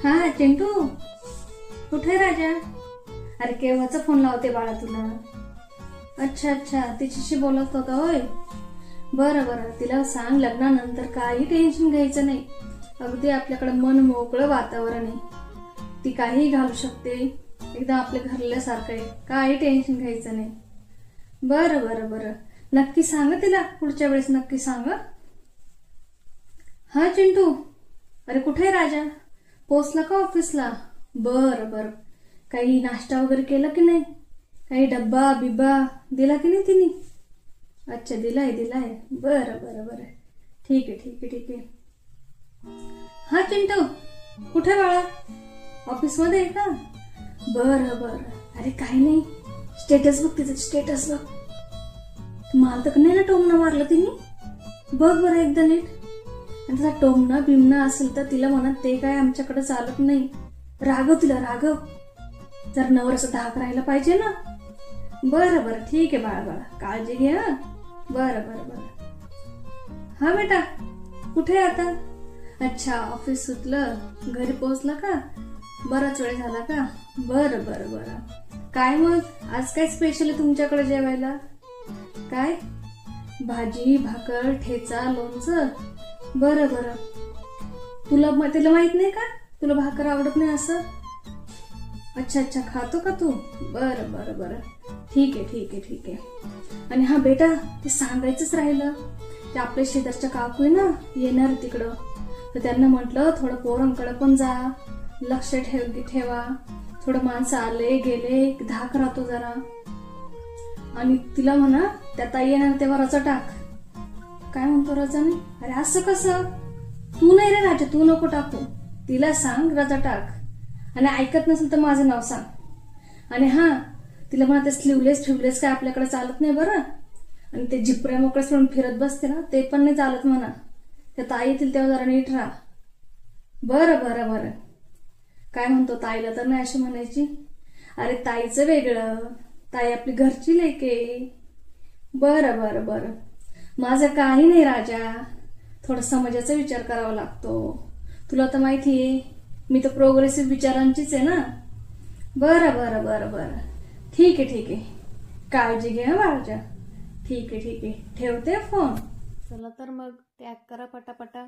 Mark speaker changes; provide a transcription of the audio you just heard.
Speaker 1: हा चिंटू, कुठे राजा? अरे केव्हाचा फोन लावते बाळा तुला. अच्छा अच्छा, तिच्याशी बोलत होता होय. बरं बरं, तिला सांग लग्नानंतर काही टेन्शन घ्यायचं नाही. अगदी आपल्याकडे मन मोकळं वातावरण आहे. ती काही घालू शकते, एकदा आपल्या घरल्यासारखं आहे. काही टेन्शन घ्यायचं नाही. बरं बरं बरं, नक्की सांग तिला, पुढच्या वेळेस नक्की सांग. हा चिंटू, अरे कुठे राजा? पोचला का ऑफिसला? बरं बरं, काही नाश्ता वगैरे केला की नाही? काही डब्बा बिब्बा दिला की नाही तिने? अच्छा, दिलाय दिलाय. बरं बरं बरं, ठीक आहे ठीक आहे ठीक आहे. हा चिंटू, कुठे बाळा? ऑफिस मध्ये आहे का? बरं बरं, अरे काही नाही, स्टेटस बघ तिचं, स्टेटस बघ. मला तर नाही ना टोमणं मारलं तिने. बघ बरं एकदा नीट. आणि तसा टोमणा बिमणा असेल तर तिला म्हणत ते काय आमच्याकडे चालत नाही. राघव तिला, राघव. जर नवऱ्याचा धाक राहायला पाहिजे ना. बरं बरं, ठीक आहे बाळा बाळा, काळजी घे. हा बरं बरं बरं. हा बेटा, कुठे आता? अच्छा, ऑफिस सुटलं, घरी पोहोचला का? बराच वेळ झाला का? बरं बरं बरं. काय मग आज काय स्पेशल आहे तुमच्याकडे जेवायला? काय? भाजी भाकर ठेचा लोणचं? बरं बरं. तिला माहित नाही का तुला भाकर आवडत नाही असं? अच्छा अच्छा, खातो का तू? बरं बरं बरं, ठीक आहे ठीक आहे ठीक आहे. आणि हा बेटा, ते सांगायचंच राहिलं, ते आपल्या शेजारच्या काकू आहे ना, येणार तिकडं, तर त्यांना म्हटलं थोडं पोरांकडे पण जा, लक्ष ठेवा. थोडं माणसं आले गेले धाक राहतो जरा. आणि तिला म्हणा त्या ताई येणार तेव्हा रजा टाक. काय म्हणतो रजा नाही? अरे असं कसं? तू नाही रे राजा, तू नको टाकू. तिला सांग रजा टाक. आणि ऐकत नसेल तर माझं नाव सांग. आणि हा, तिला म्हणा ते स्लीवलेस काय आपल्याकडे चालत नाही बरं. आणि ते जिपऱ्या मोकळ्या सोडून फिरत बसते ना, ते पण नाही चालत म्हणा. त्या ताई येतील तेव्हा जरा नीट राहा. बरं बरं बरं. काय म्हणतो, ताईला तर नाही अशी म्हणायची? अरे ताईचं वेगळं, ताई आपली घरची लेके. बरं बरं बरं, माझं काही नाही राजा, थोडं समाजाचा विचार करावा लागतो. तुला तर माहितीये मी तर प्रोग्रेसिव्ह विचारांचीच आहे ना. बरं बरं बरं बरं, ठीक आहे ठीक आहे, काळजी घे राजा. ठीक आहे ठीक आहे, ठेवते फोन. चला तर मग टॅग करा पटापटा.